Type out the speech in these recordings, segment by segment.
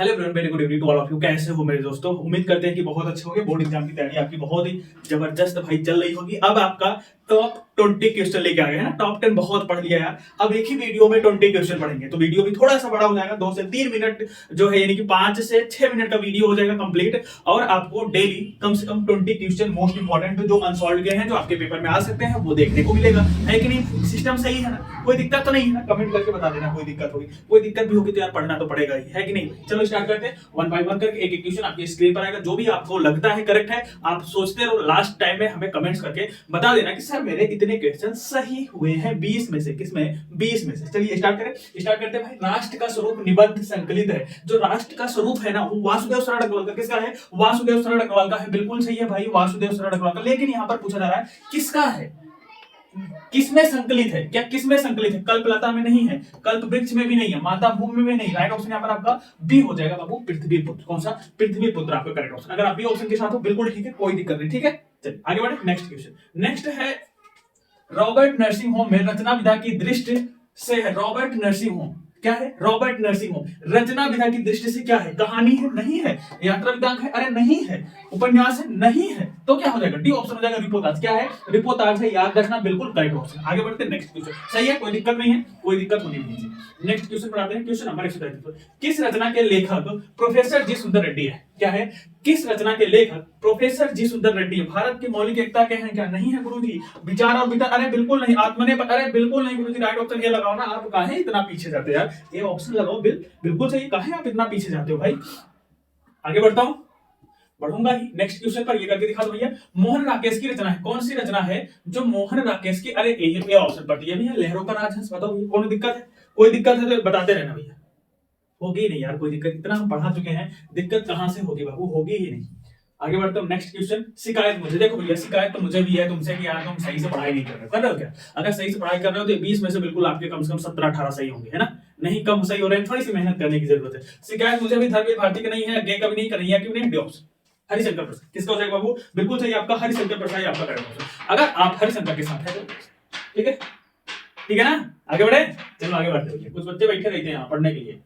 Hello everyone, very good evening to all of you. कैसे हो मेरे दोस्तों? उम्मीद करते हैं कि बहुत अच्छे होंगे। बोर्ड एग्जाम की तैयारी आपकी बहुत ही जबरदस्त भाई चल रही होगी। अब आपका टॉप 20 क्वेश्चन लेके आ गए हैं ना। टॉप 10 बहुत पढ़ लिया यार, अब एक ही वीडियो में 20 क्वेश्चन पढ़ेंगे तो वीडियो भी थोड़ा सा बड़ा हो जाएगा। 2 से 3 मिनट जो है, यानी कि 5 से 6 मिनट का वीडियो हो जाएगा कंप्लीट। और आपको डेली कम से कम 20 क्वेश्चन मोस्ट इंपॉर्टेंट जो अनसॉल्व गए हैं, जो आपके पेपर में आ सकते हैं, वो देखने को मिलेगा। है कि नहीं? सिस्टम सही है ना? कोई दिक्कत तो नहीं है ना? कमेंट करके बता देना कोई दिक्कत होगी। कोई दिक्कत भी होगी तो यार पढ़ना तो पड़ेगा ही, है कि नहीं? चलो स्टार्ट करते हैं। वन बाय वन करके एक एक क्वेश्चन आपकी स्क्रीन पर आएगा। जो भी आपको लगता है करेक्ट है, आप सोचते रहो, लास्ट टाइम में हमें कमेंट्स करके बता देना कि सर मेरे इतने क्वेश्चन सही हुए हैं 20 में से। किसमें? 20 में से। चलिए स्टार्ट करें। स्टार्ट करते हैं भाई। राष्ट्र का स्वरूप निबंध संकलित है। जो राष्ट्र का स्वरूप है ना, वो वासुदेव शरण अग्रवाल का। किसका है? वासुदेव शरण अग्रवाल का है। बिल्कुल सही है भाई, वासुदेव शरण अग्रवाल का। लेकिन यहां पर पूछा जा रहा है किसका है, किसमें संकलित है? क्या किसमें संकलित है? कल्पलता में नहीं है, कल्प वृक्ष में भी नहीं है, माता भूमि में नहीं। राइट ऑप्शन यहाँ पर आपका बी हो जाएगा बाबू, पृथ्वी पुत्र। कौन सा? पृथ्वी पुत्र आपका करेक्ट ऑप्शन। अगर आप बी ऑप्शन के साथ हो बिल्कुल ठीक है, कोई दिक्कत नहीं। ठीक है, चलिए आगे बढ़े। Next question. नेक्स्ट है रॉबर्ट नर्सिंग होम में रचना विधा की दृष्टि से है। रॉबर्ट नर्सिंग होम क्या है? रॉबर्ट नर्सिंग होम रचना विधा की दृष्टि से क्या है? कहानी है? नहीं है। यात्रा विधान है? अरे नहीं है। उपन्यास है? नहीं है। तो क्या हो जाएगा? डी ऑप्शन हो जाएगा, रिपोर्टाज। क्या है? रिपोर्टाज है, याद रखना, बिल्कुल करेक्ट ऑप्शन। आगे बढ़ते हैं नेक्स्ट क्वेश्चन। सही है, कोई दिक्कत नहीं है, कोई दिक्कत होनी नहीं चाहिए। नेक्स्ट क्वेश्चन पढ़ाते हैं। Question number 133। किस रचना के लेखक प्रोफेसर जी सुंदर रेड्डी है? क्या है? किस रचना के लेखक प्रोफेसर जी सुंदर रेड्डी है? भारत की मौलिक एकता के हैं? क्या नहीं है गुरुजी? विचार और विचार? अरे बिल्कुल नहीं। आत्मने? अरे बिल्कुल नहीं गुरुजी। राइट ऑप्शन ये लगाओ ना। आप काहे इतना पीछे जाते हो यार? ये ऑप्शन लगाओ, बिल्कुल सही। काहे आप इतना पीछे जाते हो भाई? आगे बढ़ता हूं, बढ़ूंगा ही। नेक्स्ट क्वेश्चन पर ये करके दिखा दो भैया। मोहन राकेश की रचना है। कौन सी रचना है जो मोहन राकेश की? अरे ये ऑप्शन पर ये भी है, लहरों का राजहंस। बताओ कौन दिक्कत है? कोई दिक्कत है तो बताते रहना भैया। होगी नहीं यार कोई दिक्कत, इतना हम पढ़ा चुके हैं, दिक्कत कहां से होगी बाबू? होगी ही नहीं। आगे बढ़ता हूं। Next question. शिकायत मुझे, देखो भैया शिकायत तो मुझे भी है तुमसे कि यार तुम सही से पढ़ाई नहीं कर रहे हो क्या? अगर सही से पढ़ाई कर रहे हो तो 20 में से बिल्कुल आपके कम से कम 17-18 सही होंगे, है ना? नहीं कम सही हो रहे हैं, थोड़ी सी मेहनत करने की जरूरत है। शिकायत मुझे भी धर्मवीर भारती का नहीं है, गे कभी नहीं, कन्हैया की नहीं, ऑप्शन हरिशंकर प्रसाद। किसका हो जाएगा बाबू? बिल्कुल सही आपका हरिशंकर प्रसाद आपका करेक्ट ऑप्शन। अगर आप हरिशंकर के साथ है तो ठीक है, ठीक है ना? आगे बढ़े, चलो आगे बढ़ते हैं। कुछ बच्चे बैठे रहते हैं यहाँ पढ़ने के लिए,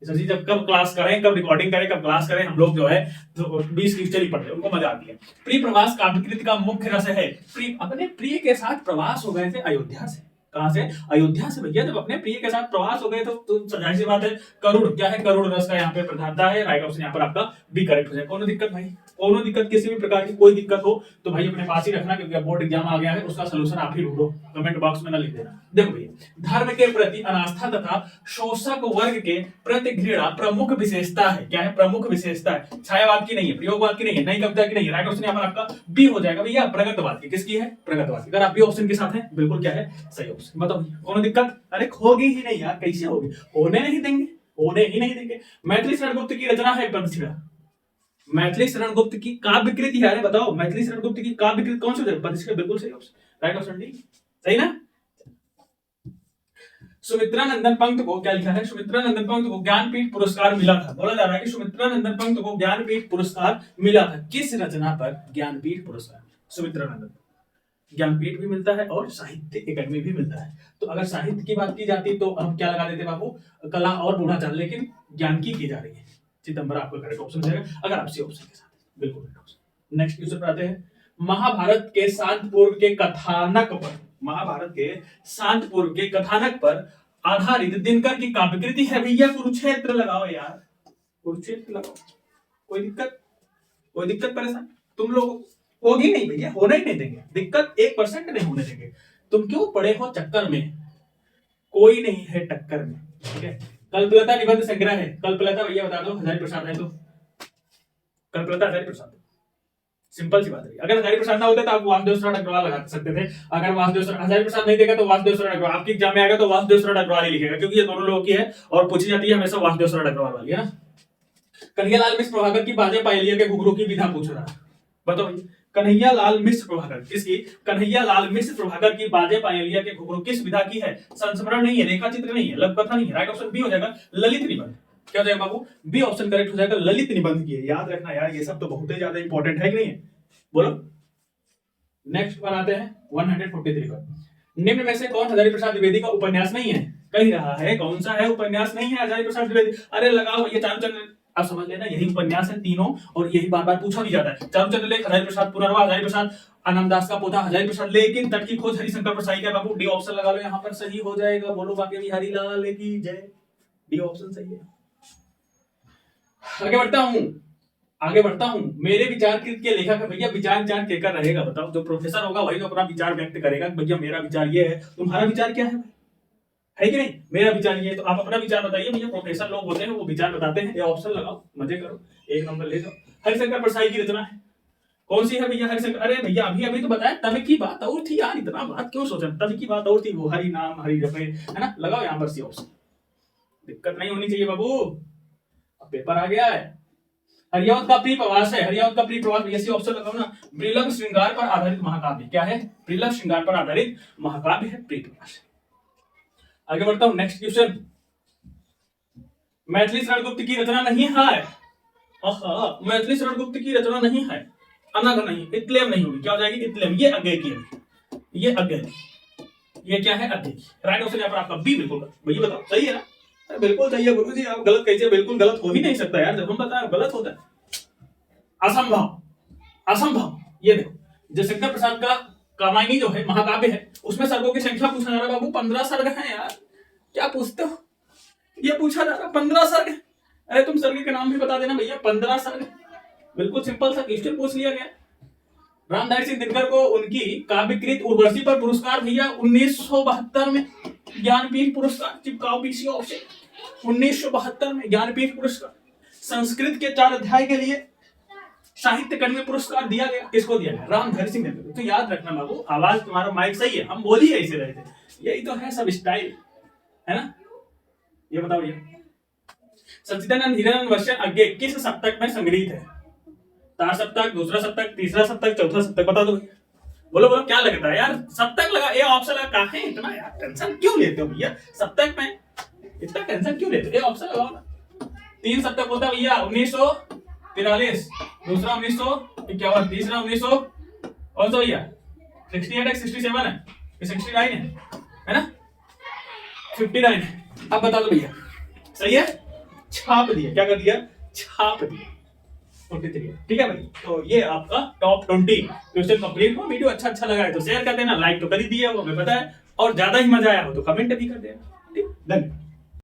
सर जी जब कब क्लास करें, कब रिकॉर्डिंग करें, कब क्लास करें, हम लोग जो है तो 20 क्वेश्चन ही पढ़ते हैं, उनको मजा आती है। प्रिय प्रवास काव्यकृति का मुख्य रस है। प्रिय अपने प्रिय के साथ प्रवास हो गए थे अयोध्या से। कहां से? अयोध्या से भैया। जब अपने प्रिय के साथ प्रवास हो गए तो जाहिर सी बात है करुण। क्या है? करुण रस का यहाँ पे प्रधानता है। राइट ऑप्शन यहाँ पर आपका बी करेक्ट हो जाए। कोनो दिक्कत भाई? कोनो दिक्कत? किसी भी प्रकार की कोई दिक्कत हो तो भाई अपने पास ही रखना, क्योंकि बोर्ड एग्जाम आ गया है, उसका सोल्यूशन आप ही ढूंढो, कमेंट बॉक्स में ना लिख देना। देखो भैया, धर्म के प्रति अनास्था तथा शोषक वर्ग के प्रति घृणा प्रमुख विशेषता है। क्या है? प्रमुख विशेषता है। छायावाद की नहीं है, प्रयोगवाद की नहीं है, नई कविता की नहीं है। राइट ऑप्शन यहाँ पर आपका बी हो जाएगा भैया, प्रगतवाद की। किसकी है? प्रगतवाद की। अगर आप बी ऑप्शन के साथ हैं बिल्कुल क्या है? सही ऑप्शन। बताओ कौन दिक्कत? अरे होगी ही नहीं यार, कैसे होगी? होने नहीं देंगे, होने ही नहीं देंगे। मैथिली शरण गुप्त की रचना है पदशिला। मैथिली शरण गुप्त की काव्य कृति है। बताओ मैथिली शरण गुप्त की काव्य कृति कौन सी? पदशिला बिल्कुल सही ऑप्शन। राइट ऑप्शन डी सही ना? सुमित्रा नंदन पंत को क्या लिखा है? सुमित्रा नंदन पंत को ज्ञानपीठ पुरस्कार मिला था। बोला जा रहा है कि सुमित्रा नंदन पंत को ज्ञानपीठ पुरस्कार मिला था। किस रचना पर ज्ञानपीठ पुरस्कार? सुमित्रा नंदन ज्ञानपीठ भी मिलता है और साहित्य अकादमी भी मिलता है। तो अगर साहित्य की बात की जाती तो हम क्या लगा देते बाबू? कला और बूढ़ा चाल। लेकिन ज्ञान की जारी है, चिदंबरम आपका करेक्ट ऑप्शन हो जाएगा अगर आप सी ऑप्शन के साथ। बिल्कुल करेक्ट ऑप्शन। नेक्स्ट क्वेश्चन पर आते हैं। महाभारत के शांत पूर्व के कथानक पर, महाभारत के शांत पूर्व के कथानक पर आधारित दिनकर की काव्यकृति है भैया कुरुक्षेत्र। लगाओ यार, कुरुक्षेत्र लगाओ। कोई दिक्कत? कोई दिक्कत परेशान? तुम लोग होगी नहीं भैया, होने ही नहीं देंगे। दिक्कत 1% नहीं होने देंगे। तुम क्यों पड़े हो चक्कर में? कोई नहीं है टक्कर में। ठीक है, कल्पलता निबंध संग्रह है। कल्पलता भैया बता दो, हजारी प्रसाद है तो कल्पलता हजारी प्रसाद। सिंपल सी बात है। अगर हजारी प्रसाद ना होते तो आप वासुदेव शरण अग्रवाल लगा सकते थे। अगर वासुदेव हजारी प्रसाद नहीं देगा तो वासुदेव शरण अग्रवाल। आपकी एग्जाम में आएगा तो वासुदेव शरण अग्रवाल ही लिखेगा, क्योंकि ये दोनों लोगों की है और पूछी जाती है हमेशा वासुदेव शरण अग्रवाल वाली, है ना? कन्हैयालाल मिश्र प्रभाकर की बाजे पायलिया के घुघरू की विधा पूछ रहा है। बताओ भैया, कन्हैयालाल मिश्र प्रभाकर किसकी? कन्हैयालाल मिश्र प्रभाकर की बाजे पायलिया के घुघरू किस विधा की है? संस्मरण नहीं है, रेखा चित्र नहीं है, लघु कथा नहीं है। राइट ऑप्शन बी हो जाएगा, ललित निबंध। क्या हो जाएगा बाबू? बी ऑप्शन करेक्ट हो जाएगा, ललित निबंध की है। याद रखना यार, ये सब तो बहुत ही ज्यादा इंपॉर्टेंट है कि नहीं है? बोलो। नेक्स्ट पर आते हैं 143 पर। निम्न में से कौन हजारी प्रसाद द्विवेदी का उपन्यास नहीं है? कह रहा है कौन सा है उपन्यास नहीं है हजारी प्रसाद द्विवेदी? अरे लगाओ ये चारूचंद्र आप समझ लेना यही उपन्यास है तीनों, और यही बार बार पूछा भी जाता है। चारुचंद्र लेख हजारी प्रसाद पुनर्वा हजारी प्रसाद, आनंददास का पोथा हजारी प्रसाद, लेकिन तट की खोज हरिशंकर प्रसाई का बाबू। डी ऑप्शन लगा लो यहाँ पर, सही हो जाएगा। बोलो बाकी बिहारी लाल की जय, डी ऑप्शन सही है। आगे बढ़ता हूं। मेरे विचार के लेखक है भैया, विचार केकर रहेगा बताओ? जो प्रोफेसर होगा वही तो अपना विचार व्यक्त करेगा। भैया मेरा विचार ये है, तुम्हारा विचार क्या है कि नहीं? मेरा विचार ये है, तो आप अपना विचार बताइए। भैया प्रोफेसर लोग होते हैं वो विचार बताते हैं। ये ऑप्शन लगाओ, मजे करो, एक नंबर ले जाओ। हरिशंकर प्रसाई की रचना है, कौन सी है भैया? हरिशंकर, अरे भैया अभी तो बताया, तब की बात और थी यार, इतना बात क्यों सोचा? तब की बात और थी, वो हरि नाम हरि जपे, है ना? लगाओ यहाँ पर सी ऑप्शन, दिक्कत नहीं होनी चाहिए बाबू। अब पेपर आ गया है। हरियावत का प्रिय प्रवास है, हरियावत का प्रिय प्रवास, ऐसे ऑप्शन लगाओ ना। प्रिलभ श्रृंगार पर आधारित महाकाव्य, क्या है? प्रिलभ श्रृंगार पर आधारित महाकाव्य है प्रिय प्रवास। आगे बढ़ता हूं, नेक्स्ट क्वेश्चन। मैथिली शरण गुप्त की रचना नहीं है। मैथिली शरण गुप्त की रचना नहीं है, अनग नहीं, इत्लेम नहीं होगी, क्या हो जाएगी? इत्लेम। ये अज्ञे की है, ये अज्ञे की, ये क्या है? अज्ञे की। राइट ऑप्शन यहाँ पर आपका बी बिल्कुल। भैया बताओ सही है ना? बिल्कुल सही है गुरुजी, आप गलत कैसे? बिल्कुल गलत हो ही नहीं सकता यार, जब हम बताएं गलत होता है। असंभव, असंभव। ये देखो, जयशंकर प्रसाद का कामायनी जो है महाकाव्य है, उसमें सर्गों की संख्या पूछा जा रहा है बाबू। 15 सर्ग हैं यार, क्या पूछते हो? ये पूछा जा रहा है 15 सर्ग। अरे तुम सर्ग के नाम भी बता देना भैया, 15 सर्ग। बिल्कुल सिंपल सा क्वेश्चन पूछ लिया गया। रामधारी सिंह दिनकर को उनकी काव्यकृत उर्वशी पर पुरस्कार भैया 1972 में ज्ञानपीठ पुरस्कार चिपकाओ पीसी ऑप्शन। 1972 में ज्ञानपीठ पुरस्कार। संस्कृत के 4 अध्याय के लिए साहित्य अकादमी पुरस्कार दिया गया। किसको दिया गया? रामधारी सिंह दिनकर। तो याद रखना बाबू, आवाज तुम्हारा माइक सही है, हम बोल ही ऐसे रहे थे, यही तो है सब स्टाइल, है ना? ये बताओ भैया, सच्चिदानंद हिरानंद वर्षन अज्ञे किस सप्तक में संग्रहित है? तार सप्तक, दूसरा सप्तक, तीसरा सप्तक, चौथा सप्तक, बता दो। बोलो बोलो क्या लगता है यार? सप्तक लगा, ये ऑप्शन लगा, कहाँ है इतना यार टेंशन क्यों लेते हो भैया? सप्तक में इतना टेंशन क्यों लेते हो? ये ऑप्शन लगाओ ना। 3 सप्तक होता है भैया 1943, दूसरा 1951, तीसरा 1900 कौन सा भैया? 68 है, 67 है, 69 है ना? 59 है। अब बता दो भैया, सही है? छाप दिया, क्या कर दिया? छाप दिया। 43, ठीक है भाई। तो ये आपका टॉप 20 क्वेश्चन कंप्लीट हुआ। वीडियो अच्छा लगा है तो शेयर कर देना, लाइक तो कर ही दिया वो हमें पता है, और ज्यादा ही मजा आया हो तो कमेंट भी कर देना। ठीक, धन्यवाद।